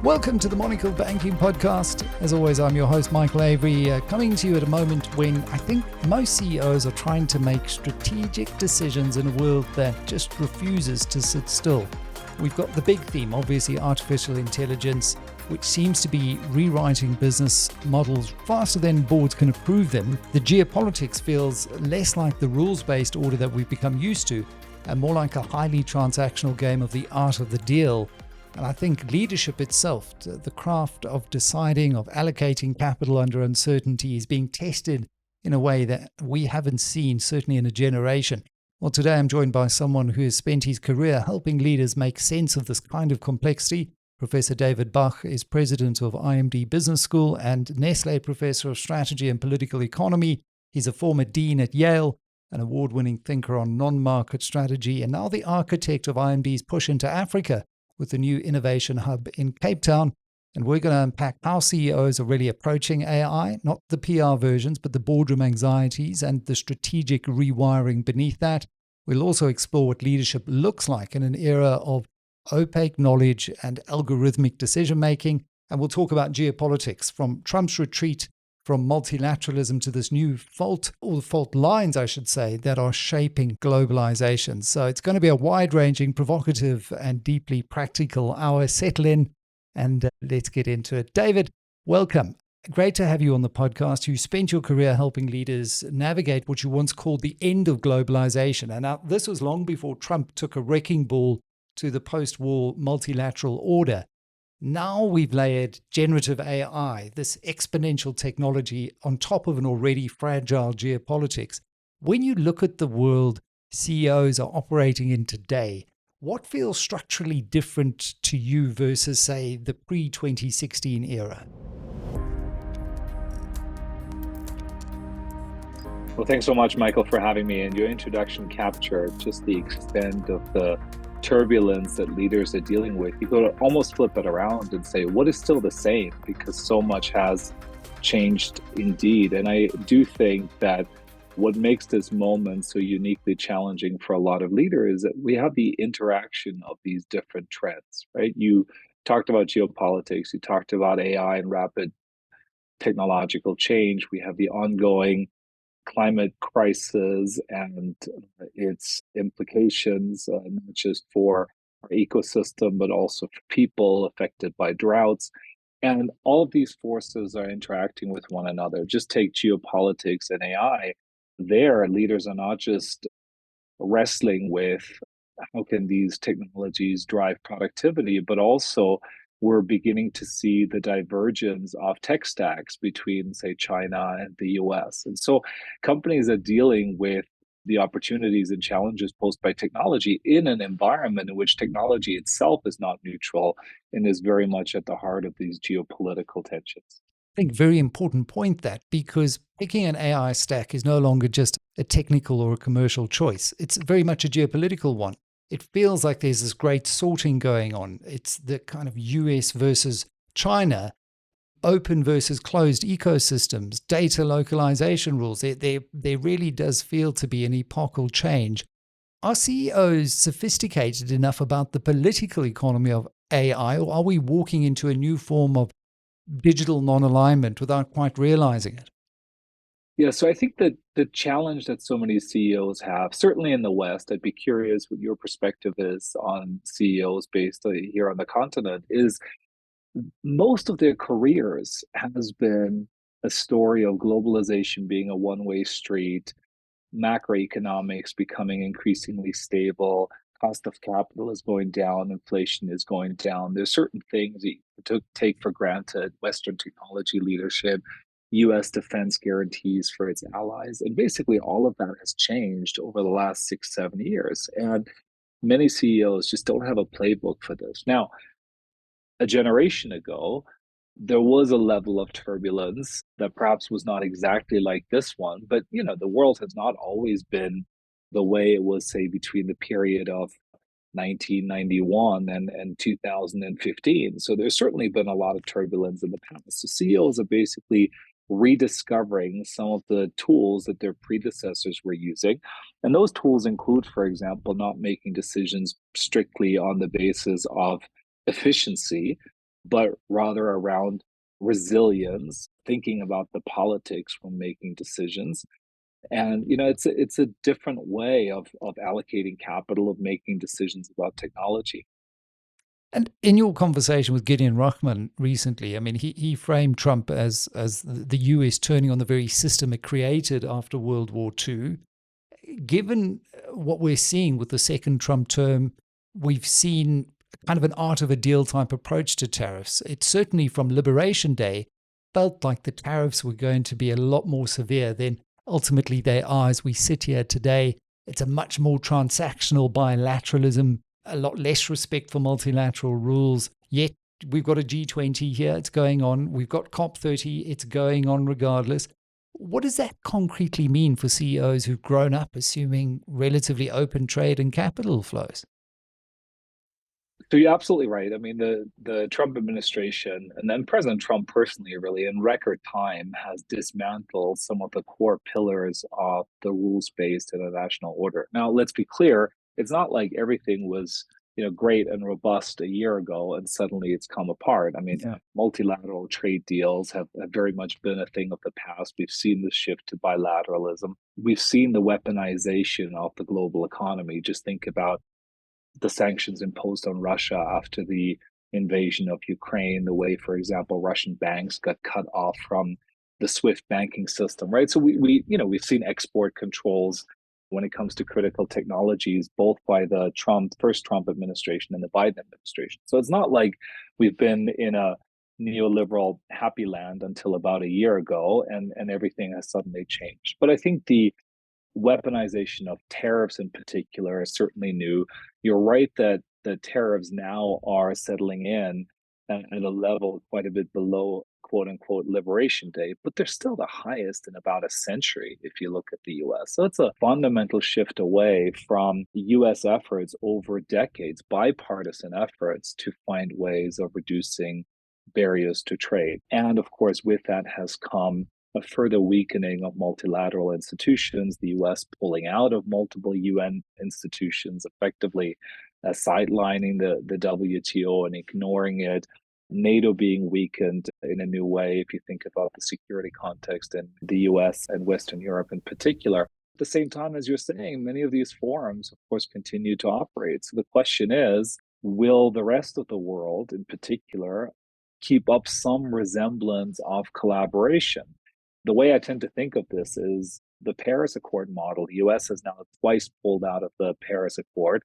Welcome to the Monocle Banking Podcast. As always, I'm your host, Michael Avery, coming to you at a moment when I think most CEOs are trying to make strategic decisions in a world that just refuses to sit still. We've got the big theme, obviously, artificial intelligence, which seems to be rewriting business models faster than boards can approve them. The geopolitics feels less like the rules-based order that we've become used to, and more like a highly transactional game of the art of the deal. And I think leadership itself, the craft of deciding, of allocating capital under uncertainty, is being tested in a way that we haven't seen, certainly in a generation. Well, today I'm joined by someone who has spent his career helping leaders make sense of this kind of complexity. Professor David Bach is president of IMD Business School and Nestle Professor of Strategy and Political Economy. He's a former dean at Yale, an award-winning thinker on non-market strategy, and now the architect of IMD's push into Africa with the new innovation hub in Cape Town. And we're going to unpack how CEOs are really approaching AI, not the PR versions, but the boardroom anxieties and the strategic rewiring beneath that. We'll also explore what leadership looks like in an era of opaque knowledge and algorithmic decision-making. And we'll talk about geopolitics, from Trump's retreat from multilateralism to this new fault lines, I should say, that are shaping globalization. So it's going to be a wide-ranging, provocative, and deeply practical hour. Settle in and let's get into it. David, welcome. Great to have you on the podcast. You spent your career helping leaders navigate what you once called the end of globalization. And now this was long before Trump took a wrecking ball to the post-war multilateral order. Now we've layered generative AI, this exponential technology, on top of an already fragile geopolitics. When you look at the world CEOs are operating in today, what feels structurally different to you versus, say, the pre-2016 era? Well, thanks so much, Michael, for having me. And your introduction captured just the extent of the turbulence that leaders are dealing with. You could almost flip it around and say, what is still the same? Because so much has changed indeed. And I do think that what makes this moment so uniquely challenging for a lot of leaders is that we have the interaction of these different trends, right? You talked about geopolitics, you talked about AI and rapid technological change. We have the ongoing climate crisis and its implications, not just for our ecosystem, but also for people affected by droughts. And all of these forces are interacting with one another. Just take geopolitics and AI. There, leaders are not just wrestling with how can these technologies drive productivity, but also we're beginning to see the divergence of tech stacks between, say, China and the US. And so companies are dealing with the opportunities and challenges posed by technology in an environment in which technology itself is not neutral and is very much at the heart of these geopolitical tensions. I think very important point that, because picking an AI stack is no longer just a technical or a commercial choice. It's very much a geopolitical one. It feels like there's this great sorting going on. It's the kind of US versus China, open versus closed ecosystems, data localization rules. There really does feel to be an epochal change. Are CEOs sophisticated enough about the political economy of AI, or are we walking into a new form of digital non-alignment without quite realizing it? Yeah, so I think that the challenge that so many CEOs have, certainly in the West, I'd be curious what your perspective is on CEOs based here on the continent, is most of their careers has been a story of globalization being a one-way street, macroeconomics becoming increasingly stable, cost of capital is going down, inflation is going down. There's certain things that you take for granted, Western technology leadership, US defense guarantees for its allies. And basically all of that has changed over the last 6, 7 years. And many CEOs just don't have a playbook for this. Now, a generation ago, there was a level of turbulence that perhaps was not exactly like this one, but the world has not always been the way it was, say, between the period of 1991 and 2015. So there's certainly been a lot of turbulence in the past. So CEOs are basically rediscovering some of the tools that their predecessors were using. And those tools include, for example, not making decisions strictly on the basis of efficiency, but rather around resilience, thinking about the politics when making decisions. And it's a different way of allocating capital, of making decisions about technology. And in your conversation with Gideon Rachman recently, I mean, he framed Trump as the US turning on the very system it created after World War II. Given what we're seeing with the second Trump term, we've seen kind of an art of a deal type approach to tariffs. It certainly from Liberation Day felt like the tariffs were going to be a lot more severe than ultimately they are as we sit here today. It's a much more transactional bilateralism, a lot less respect for multilateral rules. Yet we've got a G20 here, it's going on. We've got COP30, it's going on regardless. What does that concretely mean for CEOs who've grown up assuming relatively open trade and capital flows? So you're absolutely right. I mean, the Trump administration and then President Trump personally, really, in record time, has dismantled some of the core pillars of the rules-based international order. Now, let's be clear, it's not like everything was, great and robust a year ago and suddenly it's come apart. I mean, Yeah. multilateral trade deals have very much been a thing of the past. We've seen the shift to bilateralism. We've seen the weaponization of the global economy. Just think about the sanctions imposed on Russia after the invasion of Ukraine, the way, for example, Russian banks got cut off from the SWIFT banking system, right? So we've seen export controls when it comes to critical technologies, both by the first Trump administration and the Biden administration. So it's not like we've been in a neoliberal happy land until about a year ago and everything has suddenly changed. But I think the weaponization of tariffs in particular is certainly new. You're right that the tariffs now are settling in at a level quite a bit below quote unquote liberation day, but they're still the highest in about a century if you look at the US. So it's a fundamental shift away from US efforts over decades, bipartisan efforts to find ways of reducing barriers to trade. And of course, with that has come a further weakening of multilateral institutions, the US pulling out of multiple UN institutions, effectively sidelining the WTO and ignoring it, NATO being weakened in a new way, if you think about the security context in the US and Western Europe in particular. At the same time, as you're saying, many of these forums, of course, continue to operate. So the question is, will the rest of the world in particular keep up some resemblance of collaboration? The way I tend to think of this is the Paris Accord model. The US has now twice pulled out of the Paris Accord,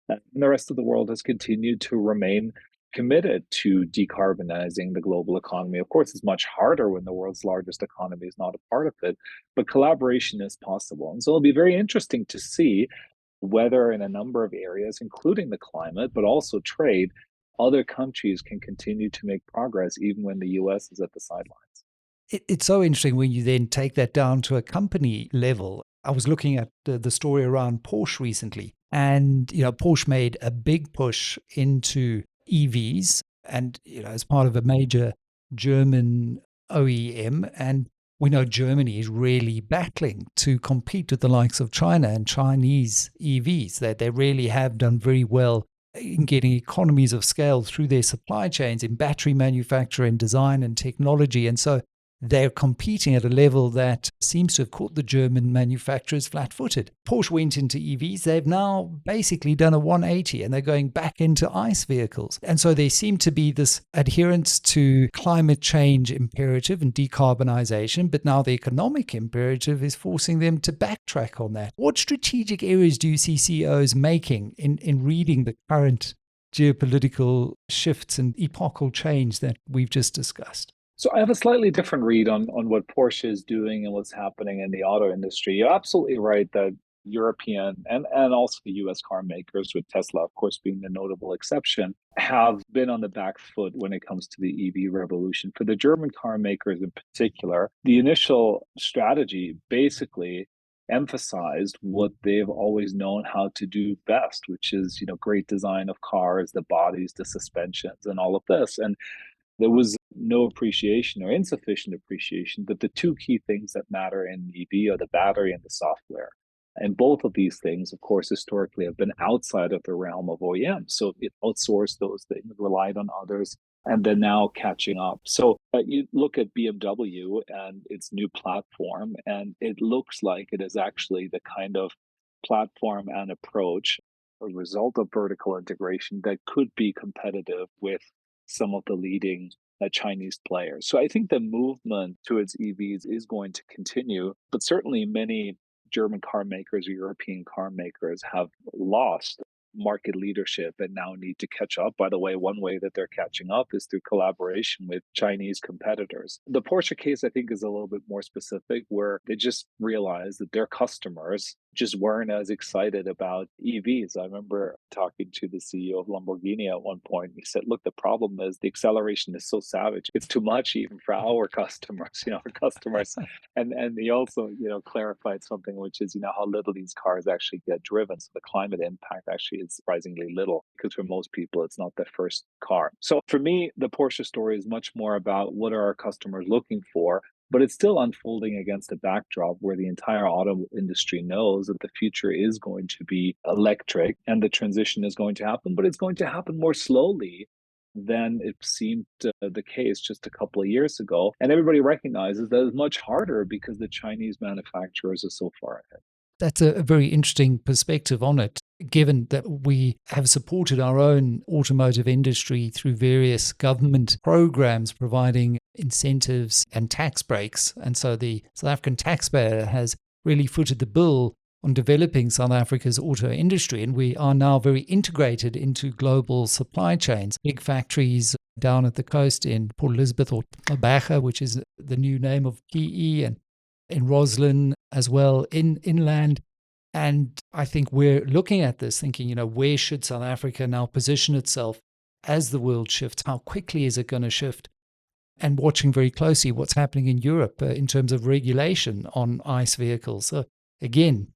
and the rest of the world has continued to remain committed to decarbonizing the global economy. Of course, it's much harder when the world's largest economy is not a part of it, but collaboration is possible. And so it'll be very interesting to see whether in a number of areas, including the climate, but also trade, other countries can continue to make progress even when the US is at the sidelines. It's so interesting when you then take that down to a company level. I was looking at the story around Porsche recently, and Porsche made a big push into EVs, and as part of a major German OEM, and we know Germany is really battling to compete with the likes of China and Chinese EVs. They really have done very well in getting economies of scale through their supply chains in battery manufacture and design and technology. And so they're competing at a level that seems to have caught the German manufacturers flat-footed. Porsche went into EVs. They've now basically done a 180 and they're going back into ICE vehicles. And so there seemed to be this adherence to climate change imperative and decarbonization, but now the economic imperative is forcing them to backtrack on that. What strategic areas do you see CEOs making in reading the current geopolitical shifts and epochal change that we've just discussed? So I have a slightly different read on what Porsche is doing and what's happening in the auto industry. You're absolutely right that European and also the US car makers, with Tesla, of course, being the notable exception, have been on the back foot when it comes to the EV revolution. For the German car makers in particular, the initial strategy basically emphasized what they've always known how to do best, which is, great design of cars, the bodies, the suspensions, and all of this. And there was no appreciation or insufficient appreciation that the two key things that matter in EV are the battery and the software. And both of these things, of course, historically have been outside of the realm of OEMs. So it outsourced those things, relied on others and then now catching up. So you look at BMW and its new platform, and it looks like it is actually the kind of platform and approach, a result of vertical integration that could be competitive with some of the leading Chinese players. So I think the movement towards EVs is going to continue, but certainly many German car makers or European car makers have lost market leadership and now need to catch up. By the way, one way that they're catching up is through collaboration with Chinese competitors. The Porsche case, I think, is a little bit more specific, where they just realized that their customers just weren't as excited about EVs. I remember talking to the CEO of Lamborghini at one point. He said, look, the problem is the acceleration is so savage. It's too much even for our customers, our customers. And he also, clarified something, which is, how little these cars actually get driven. So the climate impact actually is surprisingly little, because for most people, it's not their first car. So for me, the Porsche story is much more about what are our customers looking for, but it's still unfolding against a backdrop where the entire auto industry knows that the future is going to be electric and the transition is going to happen, but it's going to happen more slowly than it seemed the case just a couple of years ago. And everybody recognizes that it's much harder because the Chinese manufacturers are so far ahead. That's a very interesting perspective on it, given that we have supported our own automotive industry through various government programs providing incentives and tax breaks. And so the South African taxpayer has really footed the bill on developing South Africa's auto industry. And we are now very integrated into global supply chains. Big factories down at the coast in Port Elizabeth, or Bach, which is the new name of PE, and in Roslyn as well, inland. And I think we're looking at this thinking, where should South Africa now position itself as the world shifts? How quickly is it going to shift? And watching very closely what's happening in Europe in terms of regulation on ICE vehicles. So again,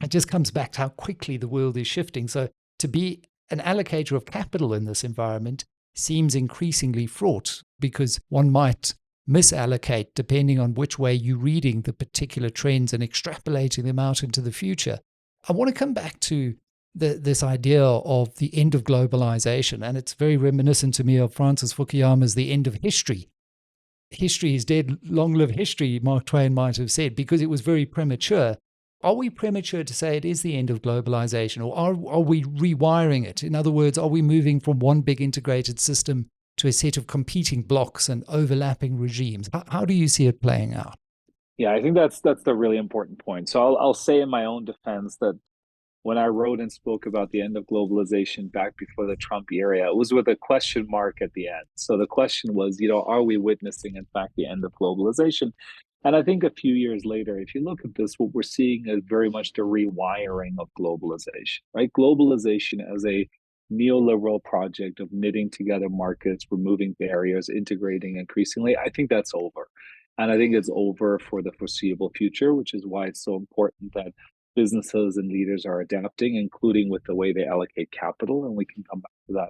it just comes back to how quickly the world is shifting. So to be an allocator of capital in this environment seems increasingly fraught, because one might misallocate depending on which way you're reading the particular trends and extrapolating them out into the future. I want to come back to this idea of the end of globalization, and it's very reminiscent to me of Francis Fukuyama's The End of History. History is dead, long live history, Mark Twain might have said, because it was very premature. Are we premature to say it is the end of globalization, or are we rewiring it? In other words, are we moving from one big integrated system to a set of competing blocks and overlapping regimes? How do you see it playing out? Yeah, I think that's the really important point. So I'll say in my own defense that when I wrote and spoke about the end of globalization back before the Trump era, it was with a question mark at the end. So the question was, are we witnessing, in fact, the end of globalization? And I think a few years later, if you look at this, what we're seeing is very much the rewiring of globalization, right? Globalization as a neoliberal project of knitting together markets, removing barriers, integrating increasingly, I think that's over. And I think it's over for the foreseeable future, which is why it's so important that businesses and leaders are adapting, including with the way they allocate capital. And we can come back to that.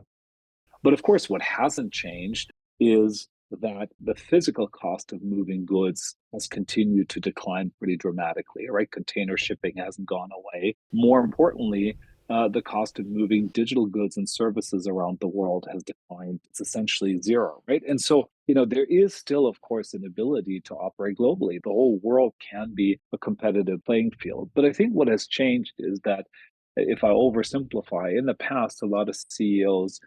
But of course, what hasn't changed is that the physical cost of moving goods has continued to decline pretty dramatically, right? Container shipping hasn't gone away. More importantly, the cost of moving digital goods and services around the world has declined. It's essentially zero, right? And so, there is still, of course, an ability to operate globally. The whole world can be a competitive playing field. But I think what has changed is that, if I oversimplify, in the past, a lot of CEOs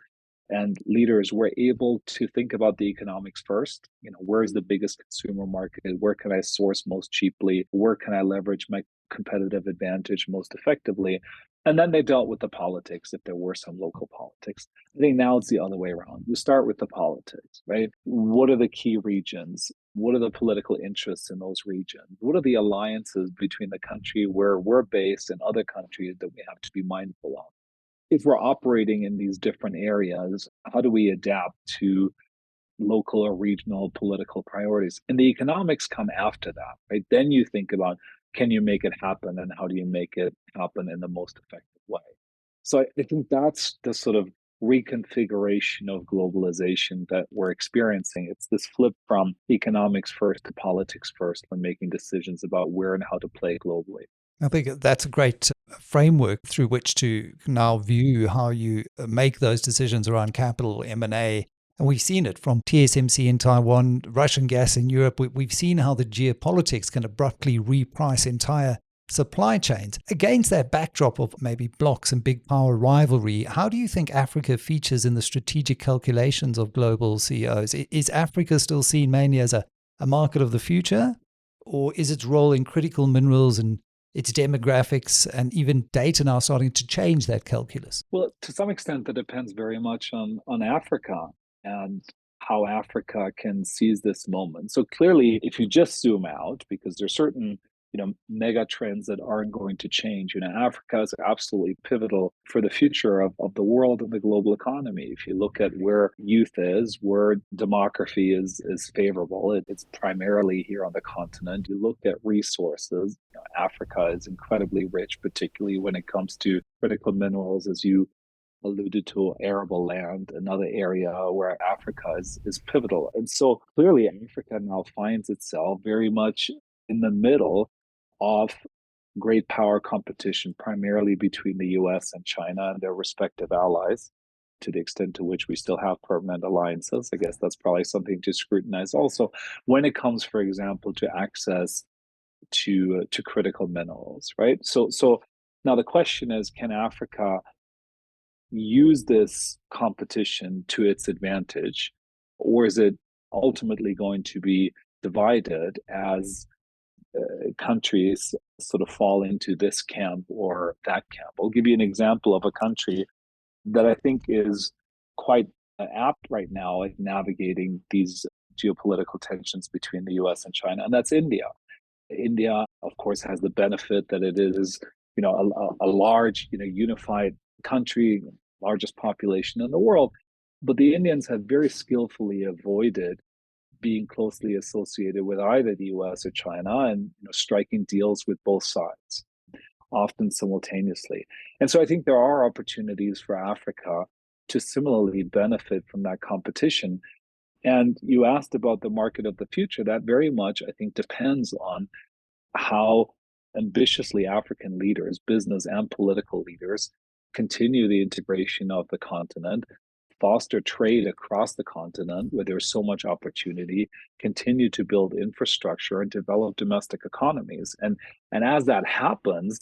and leaders were able to think about the economics first. Where is the biggest consumer market? Where can I source most cheaply? Where can I leverage my competitive advantage most effectively? And then they dealt with the politics if there were some local politics. I think now it's the other way around. You start with the politics, right? What are the key regions? What are the political interests in those regions? What are the alliances between the country where we're based and other countries that we have to be mindful of? If we're operating in these different areas, how do we adapt to local or regional political priorities? And the economics come after that, right? Then you think about, can you make it happen, and how do you make it happen in the most effective way? So I think that's the sort of reconfiguration of globalization that we're experiencing. It's this flip from economics first to politics first when making decisions about where and how to play globally. I think that's a great framework through which to now view how you make those decisions around capital, M&A, And we've seen it from TSMC in Taiwan, Russian gas in Europe. We've seen how the geopolitics can abruptly reprice entire supply chains. Against that backdrop of maybe blocks and big power rivalry, how do you think Africa features in the strategic calculations of global CEOs? Is Africa still seen mainly as a market of the future? Or is its role in critical minerals and its demographics and even data now starting to change that calculus? Well, to some extent, that depends very much on Africa and how Africa can seize this moment. So clearly, if you just zoom out, because there's certain mega trends that aren't going to change. Africa is absolutely pivotal for the future of the world and the global economy. If you look at where youth is, where demography is favorable, it's primarily here on the continent. You look at resources, Africa is incredibly rich, particularly when it comes to critical minerals, as you alluded to, arable land, another area where Africa is pivotal. And so clearly Africa now finds itself very much in the middle of great power competition, primarily between the US and China and their respective allies. To the extent to which we still have permanent alliances, I guess that's probably something to scrutinize also when it comes, for example, to access to critical minerals, right? So now the question is, can Africa use this competition to its advantage, or is it ultimately going to be divided as countries sort of fall into this camp or that camp? I'll give you an example of a country that I think is quite apt right now at navigating these geopolitical tensions between the US and China, and that's India. India, of course, has the benefit that it is, a large, unified country, largest population in the world. But the Indians have very skillfully avoided being closely associated with either the US or China, and striking deals with both sides, often simultaneously. And so I think there are opportunities for Africa to similarly benefit from that competition. And you asked about the market of the future. That very much, I think, depends on how ambitiously African leaders, business and political leaders, continue the integration of the continent, foster trade across the continent where there's so much opportunity, continue to build infrastructure and develop domestic economies. And as that happens,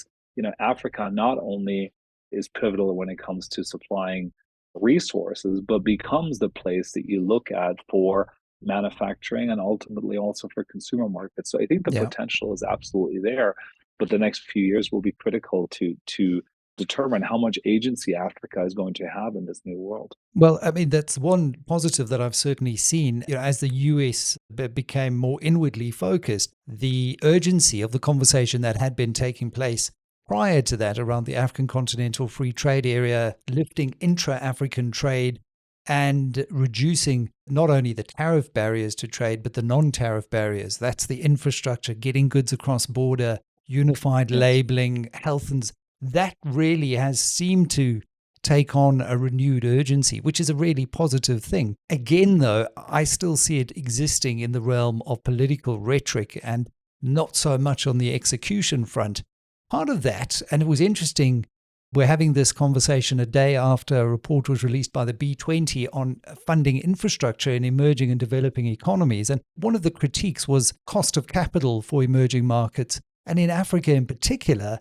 Africa not only is pivotal when it comes to supplying resources, but becomes the place that you look at for manufacturing and ultimately also for consumer markets. So I think the Yeah. potential is absolutely there, but the next few years will be critical to determine how much agency Africa is going to have in this new world. Well, I mean, that's one positive that I've certainly seen. As the US became more inwardly focused, the urgency of the conversation that had been taking place prior to that around the African Continental Free Trade Area, lifting intra-African trade and reducing not only the tariff barriers to trade, but the non-tariff barriers. That's the infrastructure, getting goods across border, unified Yes. labeling, health, and that really has seemed to take on a renewed urgency, which is a really positive thing. Again, though, I still see it existing in the realm of political rhetoric and not so much on the execution front. Part of that, and it was interesting, we're having this conversation a day after a report was released by the B20 on funding infrastructure in emerging and developing economies. And one of the critiques was cost of capital for emerging markets, and in Africa in particular,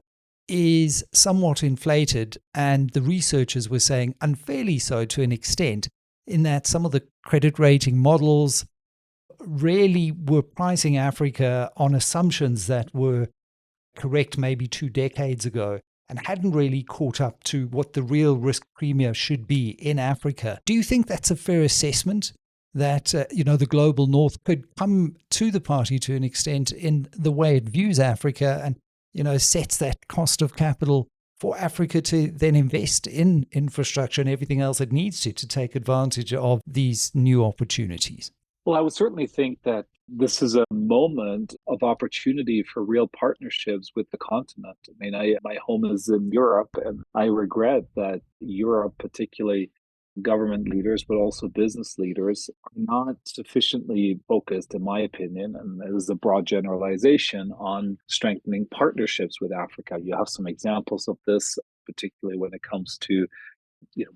is somewhat inflated, and the researchers were saying unfairly so to an extent, in that some of the credit rating models really were pricing Africa on assumptions that were correct maybe 2 decades ago and hadn't really caught up to what the real risk premium should be in Africa. Do you think that's a fair assessment? That the global north could come to the party to an extent in the way it views Africa and sets that cost of capital for Africa to then invest in infrastructure and everything else it needs to take advantage of these new opportunities? Well, I would certainly think that this is a moment of opportunity for real partnerships with the continent. I mean, my home is in Europe, and I regret that Europe, particularly government leaders, but also business leaders, are not sufficiently focused, in my opinion, and this is a broad generalization, on strengthening partnerships with Africa. You have some examples of this, particularly when it comes to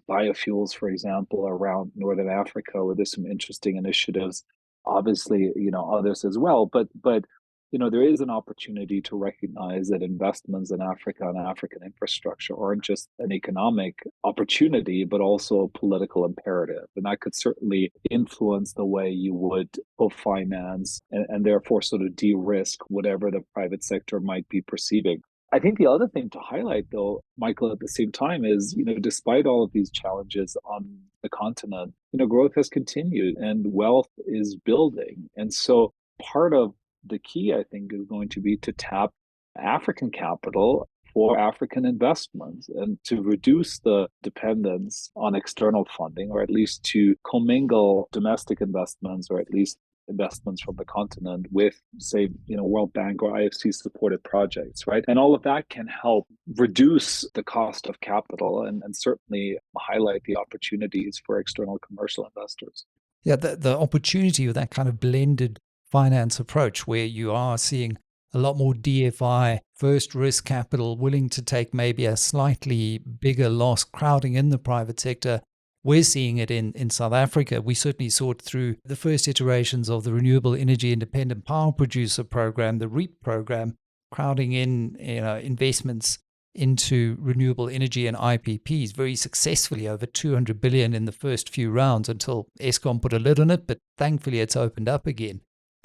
biofuels, for example, around Northern Africa, where there's some interesting initiatives. Obviously, others as well. But there is an opportunity to recognize that investments in Africa and African infrastructure aren't just an economic opportunity, but also a political imperative. And that could certainly influence the way you would co-finance and therefore sort of de-risk whatever the private sector might be perceiving. I think the other thing to highlight, though, Michael, at the same time is, despite all of these challenges on the continent, growth has continued and wealth is building. And so part of the key, I think, is going to be to tap African capital for African investments and to reduce the dependence on external funding, or at least to commingle domestic investments, or at least investments from the continent with, say, World Bank or IFC supported projects, right? And all of that can help reduce the cost of capital and certainly highlight the opportunities for external commercial investors. Yeah, the opportunity of that kind of blended finance approach where you are seeing a lot more DFI, first risk capital, willing to take maybe a slightly bigger loss, crowding in the private sector. We're seeing it in South Africa. We certainly saw it through the first iterations of the Renewable Energy Independent Power Producer Program, the REAP program, crowding in investments into renewable energy and IPPs very successfully, over 200 billion in the first few rounds until Eskom put a lid on it, but thankfully it's opened up again.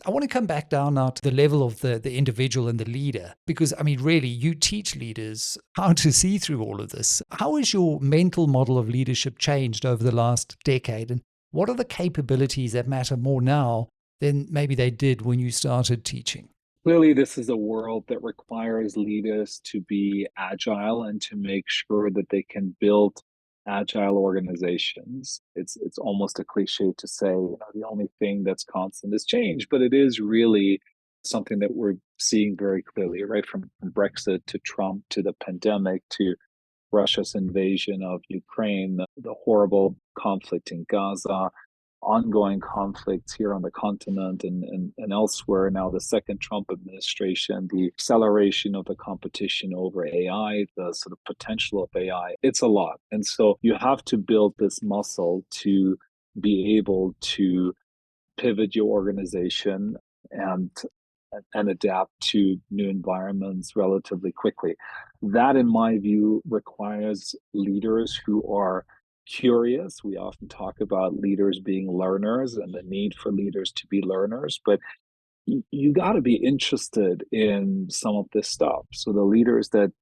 I want to come back down now to the level of the individual and the leader, because, really, you teach leaders how to see through all of this. How has your mental model of leadership changed over the last decade? And what are the capabilities that matter more now than maybe they did when you started teaching? Clearly, this is a world that requires leaders to be agile and to make sure that they can build agile organizations. It's almost a cliche to say, the only thing that's constant is change, but it is really something that we're seeing very clearly, right? From Brexit to Trump to the pandemic to Russia's invasion of Ukraine, the horrible conflict in Gaza, ongoing conflicts here on the continent and elsewhere. Now, the second Trump administration, the acceleration of the competition over AI, the sort of potential of AI, it's a lot. And so you have to build this muscle to be able to pivot your organization and adapt to new environments relatively quickly. That, in my view, requires leaders who are curious. We often talk about leaders being learners and the need for leaders to be learners, but you got to be interested in some of this stuff. So the leaders that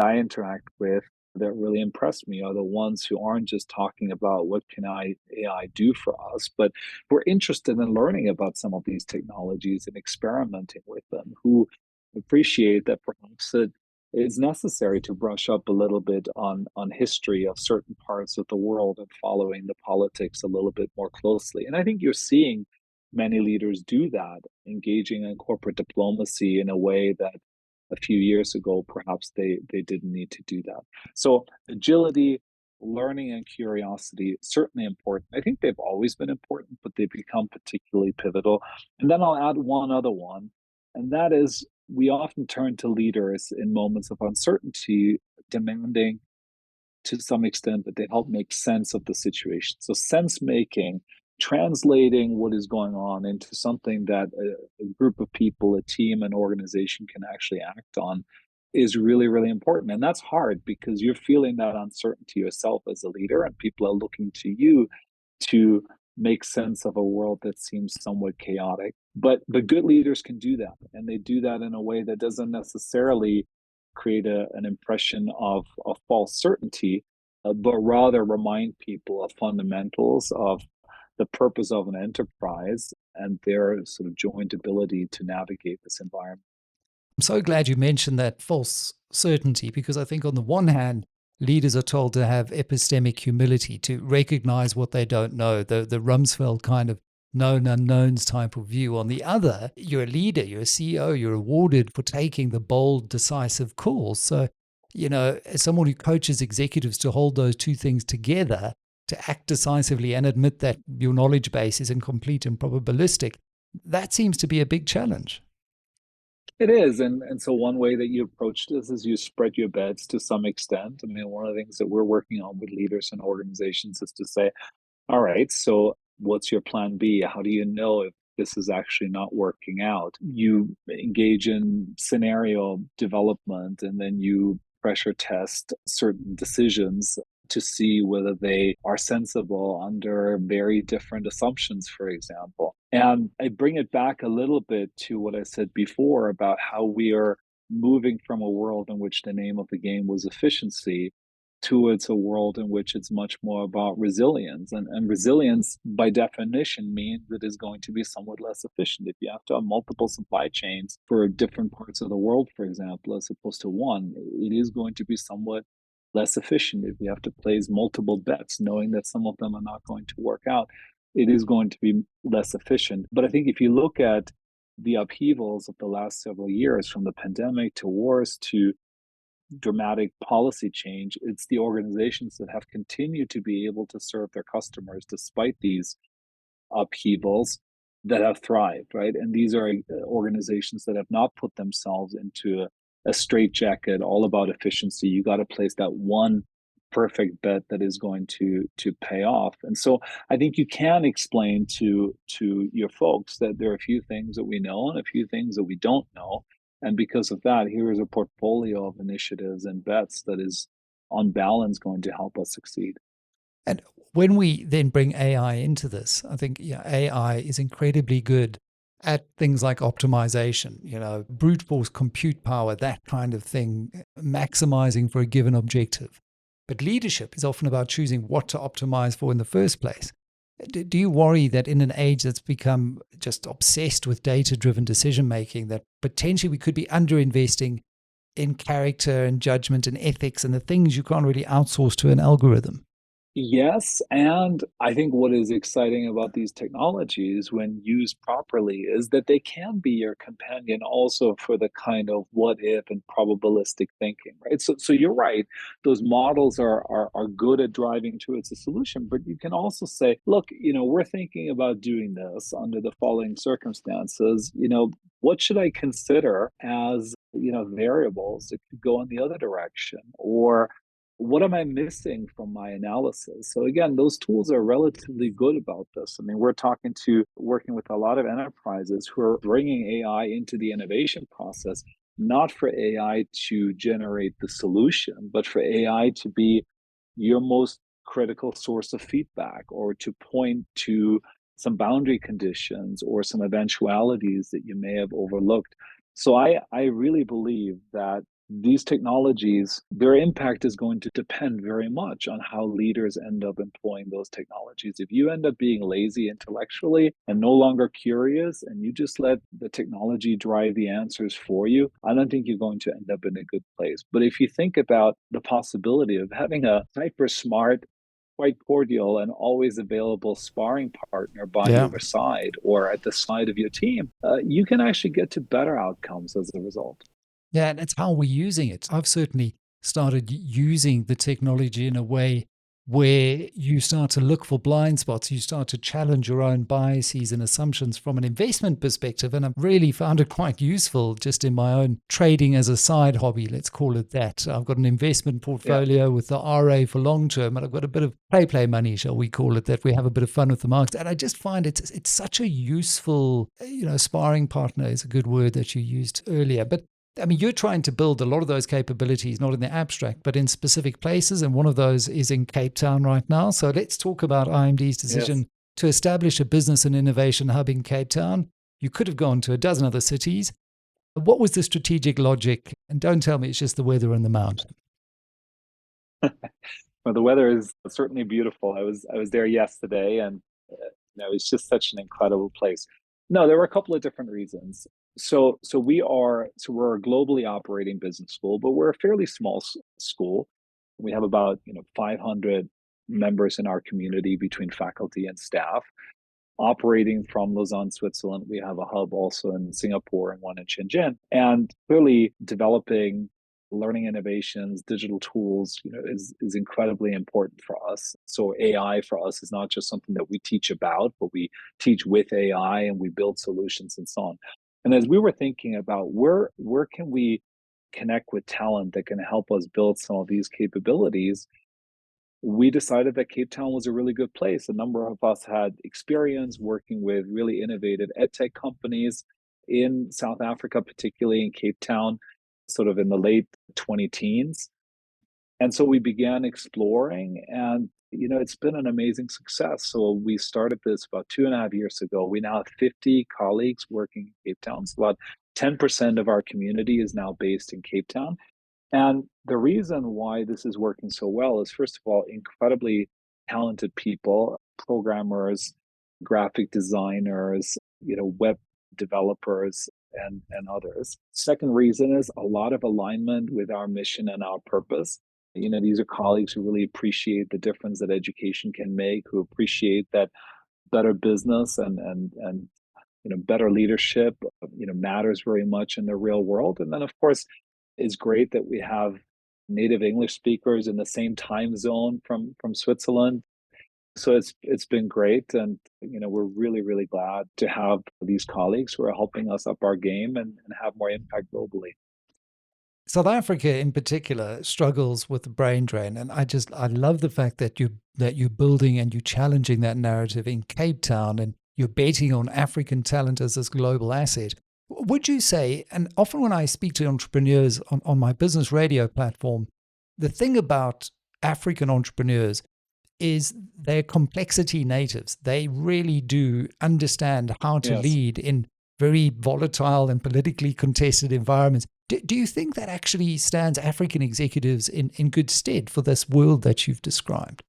I interact with that really impress me are the ones who aren't just talking about what can AI do for us, but we're interested in learning about some of these technologies and experimenting with them, who appreciate that perhaps it is necessary to brush up a little bit on history of certain parts of the world and following the politics a little bit more closely. And I think you're seeing many leaders do that, engaging in corporate diplomacy in a way that a few years ago, perhaps they didn't need to do that. So agility, learning, and curiosity, certainly important. I think they've always been important, but they've become particularly pivotal. And then I'll add one other one, and that is we often turn to leaders in moments of uncertainty, demanding to some extent that they help make sense of the situation. So sense making, translating what is going on into something that a group of people, a team, an organization can actually act on is really, really important. And that's hard because you're feeling that uncertainty yourself as a leader, and people are looking to you to make sense of a world that seems somewhat chaotic. But the good leaders can do that, and they do that in a way that doesn't necessarily create an impression of false certainty, but rather remind people of fundamentals of the purpose of an enterprise and their sort of joint ability to navigate this environment. I'm so glad you mentioned that false certainty, because I think on the one hand, leaders are told to have epistemic humility, to recognize what they don't know, the Rumsfeld kind of known unknowns type of view. On the other, you're a leader, you're a CEO, you're rewarded for taking the bold, decisive calls. So, as someone who coaches executives to hold those two things together, to act decisively and admit that your knowledge base is incomplete and probabilistic, that seems to be a big challenge. It is. And so one way that you approach this is you spread your bets to some extent. I mean, one of the things that we're working on with leaders and organizations is to say, all right, so what's your plan B? How do you know if this is actually not working out? You engage in scenario development and then you pressure test certain decisions to see whether they are sensible under very different assumptions, for example. And I bring it back a little bit to what I said before about how we are moving from a world in which the name of the game was efficiency towards a world in which it's much more about resilience. And resilience, by definition, means it is going to be somewhat less efficient. If you have to have multiple supply chains for different parts of the world, for example, as opposed to one, it is going to be somewhat less efficient. If you have to place multiple bets, knowing that some of them are not going to work out, it is going to be less efficient. But I think if you look at the upheavals of the last several years, from the pandemic to wars to dramatic policy change, it's the organizations that have continued to be able to serve their customers despite these upheavals that have thrived, right? And these are organizations that have not put themselves into a straitjacket all about efficiency. You got to place that one perfect bet that is going to pay off. And so I think you can explain to your folks that there are a few things that we know and a few things that we don't know. And because of that, here is a portfolio of initiatives and bets that is on balance going to help us succeed. And when we then bring AI into this, I think AI is incredibly good at things like optimization, brute force compute power, that kind of thing, maximizing for a given objective. But leadership is often about choosing what to optimize for in the first place. Do you worry that in an age that's become just obsessed with data-driven decision-making, that potentially we could be underinvesting in character and judgment and ethics and the things you can't really outsource to an algorithm? Yes, and I think what is exciting about these technologies when used properly is that they can be your companion also for the kind of what if and probabilistic thinking, right? So you're right, those models are good at driving towards a solution, but you can also say, look, we're thinking about doing this under the following circumstances, what should I consider as, variables that could go in the other direction? Or what am I missing from my analysis? So again, those tools are relatively good about this. I mean, working with a lot of enterprises who are bringing AI into the innovation process, not for AI to generate the solution, but for AI to be your most critical source of feedback or to point to some boundary conditions or some eventualities that you may have overlooked. So I really believe that these technologies, their impact is going to depend very much on how leaders end up employing those technologies. If you end up being lazy intellectually and no longer curious, and you just let the technology drive the answers for you, I don't think you're going to end up in a good place. But if you think about the possibility of having a hyper smart, quite cordial and always available sparring partner by Yeah. your side or at the side of your team, you can actually get to better outcomes as a result. Yeah, and it's how we're using it. I've certainly started using the technology in a way where you start to look for blind spots. You start to challenge your own biases and assumptions from an investment perspective. And I've really found it quite useful just in my own trading as a side hobby, let's call it that. I've got an investment portfolio with the RA for long term, and I've got a bit of play money, shall we call it, that we have a bit of fun with the markets. And I just find it's such a useful, sparring partner is a good word that you used earlier. But I mean, you're trying to build a lot of those capabilities, not in the abstract, but in specific places. And one of those is in Cape Town right now. So let's talk about IMD's decision to establish a business and innovation hub in Cape Town. You could have gone to a dozen other cities. What was the strategic logic? And don't tell me it's just the weather and the mountain. Well, the weather is certainly beautiful. I was there yesterday, and it's just such an incredible place. No, there were a couple of different reasons. We're a globally operating business school, but we're a fairly small school. We have about 500 members in our community between faculty and staff. Operating from Lausanne, Switzerland, we have a hub also in Singapore and one in Shenzhen. And clearly, developing learning innovations, digital tools, is incredibly important for us. So AI for us is not just something that we teach about, but we teach with AI and we build solutions and so on. And as we were thinking about where can we connect with talent that can help us build some of these capabilities, we decided that Cape Town was a really good place. A number of us had experience working with really innovative edtech companies in South Africa, particularly in Cape Town, sort of in the late 20 teens. And so we began exploring, and it's been an amazing success. So we started this about 2.5 years ago. We now have 50 colleagues working in Cape Town. So about 10% of our community is now based in Cape Town. And the reason why this is working so well is, first of all, incredibly talented people, programmers, graphic designers, web developers, and others. Second reason is a lot of alignment with our mission and our purpose. These are colleagues who really appreciate the difference that education can make, who appreciate that better business and better leadership, matters very much in the real world. And then, of course, it's great that we have native English speakers in the same time zone from Switzerland. So it's been great, and we're really glad to have these colleagues who are helping us up our game and have more impact globally. South Africa in particular struggles with the brain drain, and I love the fact that you're building and you're challenging that narrative in Cape Town, and you're betting on African talent as this global asset. Would you say, and often when I speak to entrepreneurs on my business radio platform, the thing about African entrepreneurs is they're complexity natives. They really do understand how to Yes. lead in very volatile and politically contested environments. Do you think that actually stands African executives in good stead for this world that you've described?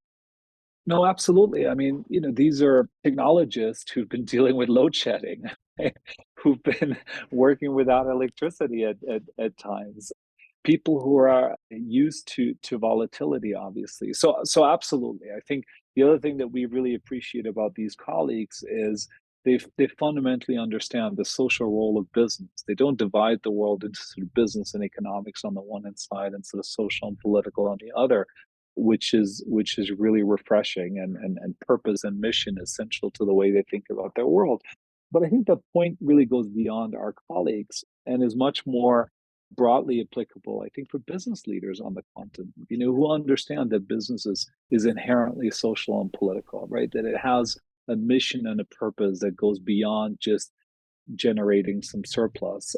No, absolutely. I mean, these are technologists who've been dealing with load shedding, who've been working without electricity at times. People who are used to volatility, obviously. So absolutely. I think the other thing that we really appreciate about these colleagues is they fundamentally understand the social role of business. They don't divide the world into sort of business and economics on the one hand side and sort of social and political on the other, which is really refreshing, and purpose and mission essential to the way they think about their world. But I think the point really goes beyond our colleagues and is much more broadly applicable, I think, for business leaders on the continent, who understand that business is inherently social and political, right? That it has a mission and a purpose that goes beyond just generating some surplus.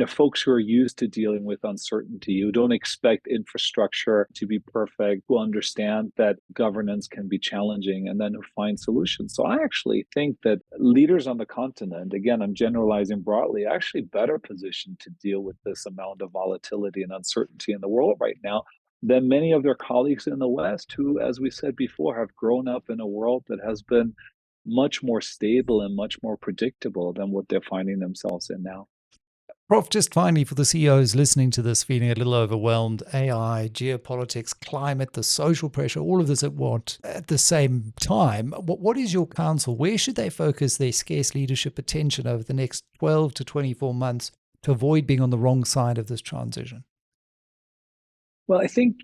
Folks who are used to dealing with uncertainty, who don't expect infrastructure to be perfect, who understand that governance can be challenging, and then who find solutions. So I actually think that leaders on the continent, again, I'm generalizing broadly, are actually better positioned to deal with this amount of volatility and uncertainty in the world right now than many of their colleagues in the West, who, as we said before, have grown up in a world that has been much more stable and much more predictable than what they're finding themselves in now. Prof, just finally, for the CEOs listening to this, feeling a little overwhelmed, AI, geopolitics, climate, the social pressure, all of this at the same time, what is your counsel? Where should they focus their scarce leadership attention over the next 12 to 24 months to avoid being on the wrong side of this transition? Well, I think,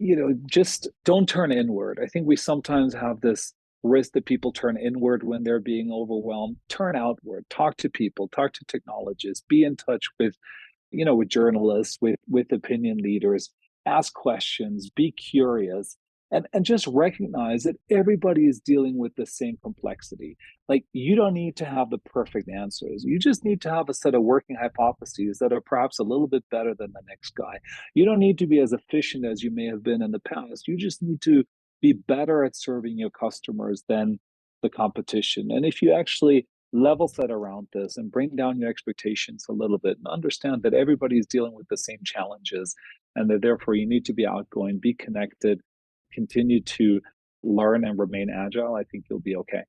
just don't turn inward. I think we sometimes have this risk that people turn inward when they're being overwhelmed. Turn outward, talk to people, talk to technologists, be in touch with journalists, with opinion leaders, ask questions, be curious, and just recognize that everybody is dealing with the same complexity. Like, you don't need to have the perfect answers. You just need to have a set of working hypotheses that are perhaps a little bit better than the next guy. You don't need to be as efficient as you may have been in the past. You just need to be better at serving your customers than the competition. And if you actually level set around this and bring down your expectations a little bit and understand that everybody is dealing with the same challenges, and that therefore you need to be outgoing, be connected, continue to learn and remain agile, I think you'll be okay.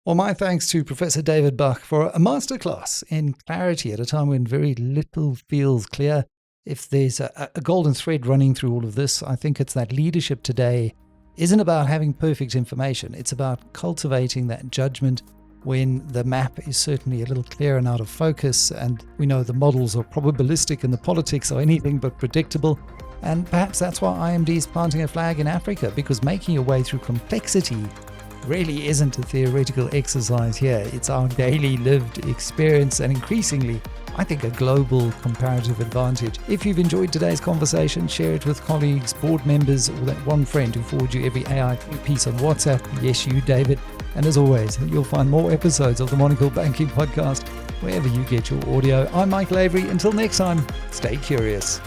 Well, my thanks to Professor David Bach for a masterclass in clarity at a time when very little feels clear. If there's a golden thread running through all of this, I think it's that leadership today isn't about having perfect information. It's about cultivating that judgment when the map is certainly a little clear and out of focus, and we know the models are probabilistic and the politics are anything but predictable. And perhaps that's why IMD is planting a flag in Africa, because making your way through complexity really isn't a theoretical exercise here. It's our daily lived experience and increasingly, I think, a global comparative advantage. If you've enjoyed today's conversation, share it with colleagues, board members, or that one friend who forwards you every AI piece on WhatsApp. Yes, you, David. And as always, you'll find more episodes of the Monocle Banking Podcast wherever you get your audio. I'm Michael Avery. Until next time, stay curious.